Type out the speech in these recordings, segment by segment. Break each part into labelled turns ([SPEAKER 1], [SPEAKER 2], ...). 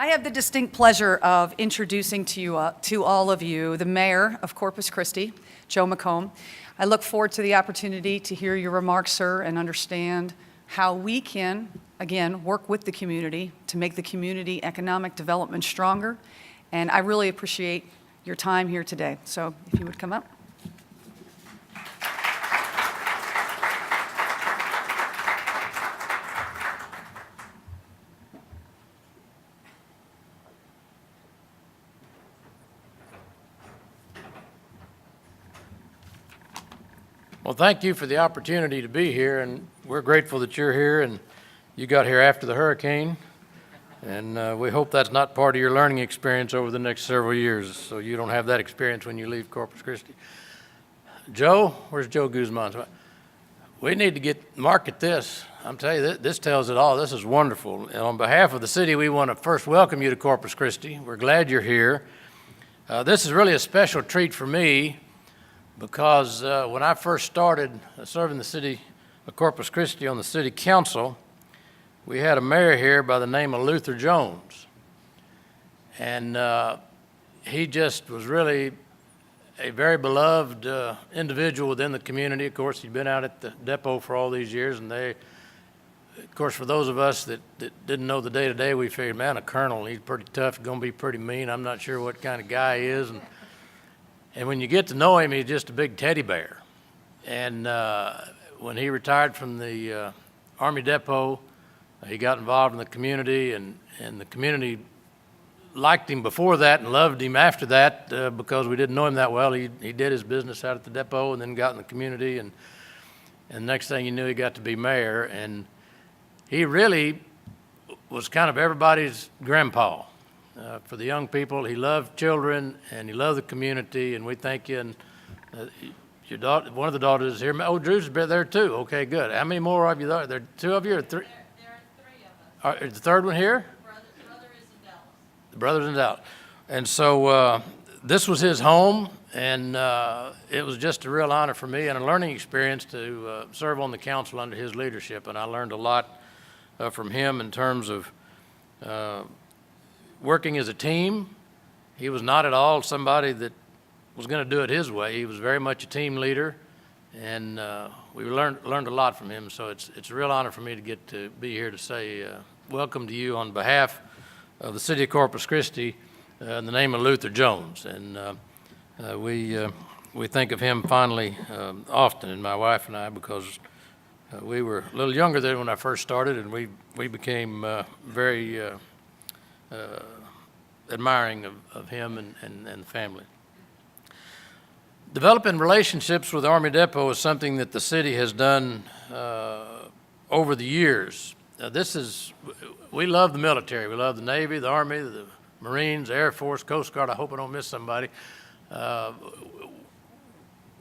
[SPEAKER 1] I have the distinct pleasure of introducing to all of you the Mayor of Corpus Christi, Joe McComb. I look forward to the opportunity to hear your remarks, sir, and understand how we can, again, work with the community to make the community economic development stronger. And I really appreciate your time here today. So if you would come up.
[SPEAKER 2] Well, thank you for the opportunity to be here, and we're grateful that you're here, and you got here after the hurricane, and we hope that's not part of your learning experience over the next several years, so you don't have that experience when you leave Corpus Christi. Joe, where's Joe Guzman? We need to market this. I'm telling you, this tells it all. This is wonderful. And on behalf of the city, we want to first welcome you to Corpus Christi. We're glad you're here. This is really a special treat for me, because when I first started serving the city of Corpus Christi on the city council, we had a mayor here by the name of Luther Jones. And he just was really a very beloved individual within the community. Of course, he'd been out at the depot for all these years, and of course, for those of us that didn't know the day-to-day, we figured, man, a colonel, he's pretty tough, going to be pretty mean. I'm not sure what kind of guy he is. And when you get to know him, he's just a big teddy bear. And when he retired from the Army Depot, he got involved in the community, and the community liked him before that and loved him after that because we didn't know him that well. He did his business out at the depot and then got in the community, and next thing you knew, he got to be mayor. And he really was kind of everybody's grandpa. For the young people, he loved children and he loved the community, and we thank you. And your daughter, one of the daughters is here. Oh, Drew's there too. Okay, good. How many more of you there? There are two of you or three?
[SPEAKER 3] There are 3 of us.
[SPEAKER 2] Is the third one here?
[SPEAKER 3] The brother is in Dallas.
[SPEAKER 2] The brother's in Dallas. And so this was his home, and it was just a real honor for me and a learning experience to serve on the council under his leadership. And I learned a lot from him in terms of working as a team. He was not at all somebody that was going to do it his way. He was very much a team leader, and we learned a lot from him. So it's a real honor for me to get to be here to say welcome to you on behalf of the city of Corpus Christi in the name of Luther Jones. And we think of him fondly often, and my wife and I, because we were a little younger than when I first started, and we became very admiring of him and the family. Developing relationships with Army Depot is something that the city has done over the years. We love the military. We love the Navy, the Army, the Marines, the Air Force, Coast Guard. I hope I don't miss somebody.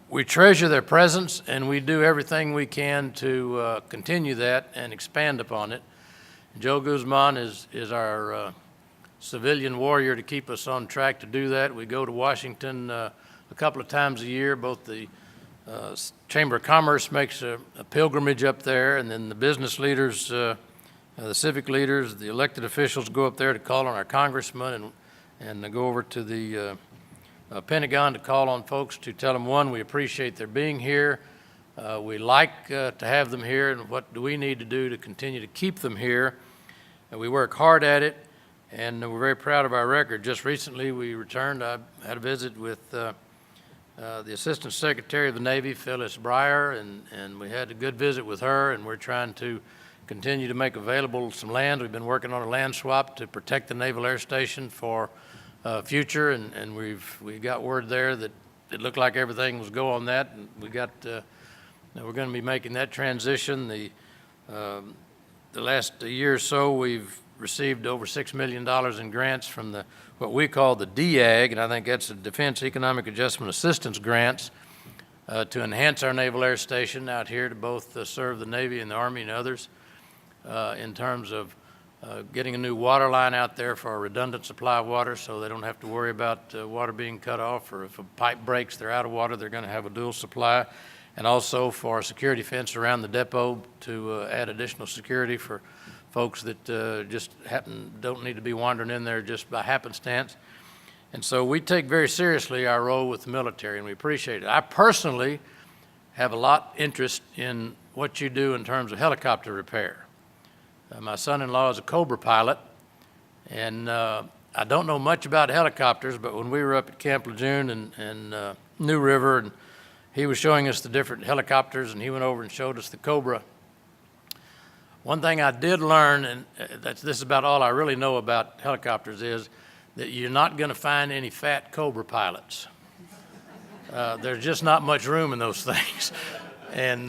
[SPEAKER 2] We treasure their presence, and we do everything we can to continue that and expand upon it. Joe Guzman is our civilian warrior to keep us on track to do that. We go to Washington a couple of times a year. Both the Chamber of Commerce makes a pilgrimage up there, and then the business leaders, the civic leaders, the elected officials go up there to call on our congressmen and go over to the Pentagon to call on folks to tell them, one, we appreciate their being here. We like to have them here, and what do we need to do to continue to keep them here? And we work hard at it, and we're very proud of our record. Just recently we returned. I had a visit with the Assistant Secretary of the Navy, Phyllis Breyer, and we had a good visit with her, and we're trying to continue to make available some land. We've been working on a land swap to protect the Naval Air Station for future, and we got word there that it looked like everything was go on that, and we're going to be making that transition. The last year or so, we've received over $6 million in grants from what we call the DAG, and I think that's the Defense Economic Adjustment Assistance grants, to enhance our Naval Air Station out here to both serve the Navy and the Army and others in terms of getting a new water line out there for a redundant supply of water, so they don't have to worry about water being cut off, or if a pipe breaks, they're out of water, they're going to have a dual supply. And also for a security fence around the depot to add additional security for folks that just don't need to be wandering in there just by happenstance. And so we take very seriously our role with the military, and we appreciate it. I personally have a lot interest in what you do in terms of helicopter repair. My son-in-law is a Cobra pilot, and I don't know much about helicopters, but when we were up at Camp Lejeune and New River, and he was showing us the different helicopters, and he went over and showed us the Cobra. One thing I did learn, and this is about all I really know about helicopters, is that you're not going to find any fat Cobra pilots. There's just not much room in those things. And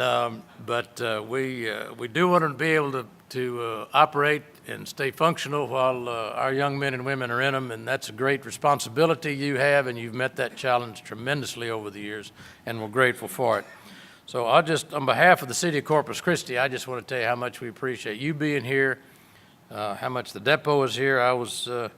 [SPEAKER 2] but we do want to be able to operate and stay functional while our young men and women are in them, and that's a great responsibility you have, and you've met that challenge tremendously over the years, and we're grateful for it. So I'll just, on behalf of the city of Corpus Christi, I just want to tell you how much we appreciate you being here, how much the depot is here. I was a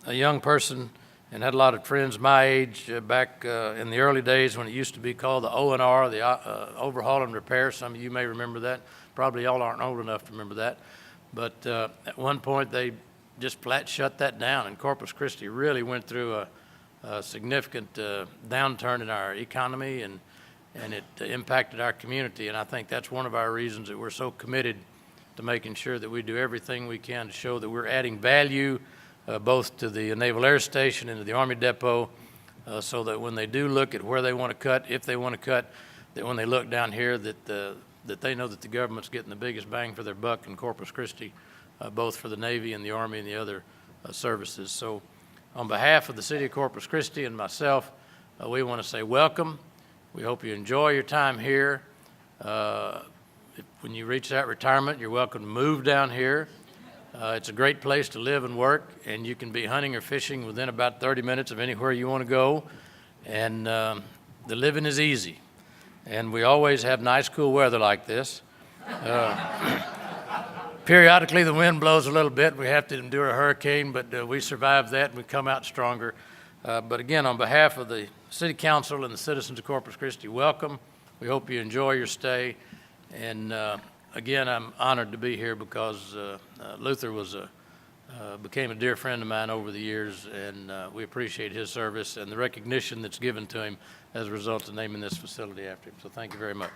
[SPEAKER 2] young person and had a lot of friends my age back in the early days when it used to be called the O&R, the Overhaul and Repair. Some of you may remember that. Probably y'all aren't old enough to remember that. But at one point they just flat shut that down, and Corpus Christi really went through a significant downturn in our economy, and it impacted our community. And I think that's one of our reasons that we're so committed to making sure that we do everything we can to show that we're adding value both to the Naval Air Station and to the Army Depot, so that when they do look at where they want to cut, if they want to cut, that when they look down here that they know that the government's getting the biggest bang for their buck in Corpus Christi, both for the Navy and the Army and the other services. So on behalf of the city of Corpus Christi and myself, we want to say welcome. We hope you enjoy your time here. When you reach that retirement, you're welcome to move down here. It's a great place to live and work, and you can be hunting or fishing within about 30 minutes of anywhere you want to go. And the living is easy. And we always have nice, cool weather like this. Periodically, the wind blows a little bit. We have to endure a hurricane, but we survive that and we come out stronger. But again, on behalf of the City Council and the citizens of Corpus Christi, welcome. We hope you enjoy your stay. And again, I'm honored to be here because Luther became a dear friend of mine over the years, and we appreciate his service and the recognition that's given to him as a result of naming this facility after him. So thank you very much.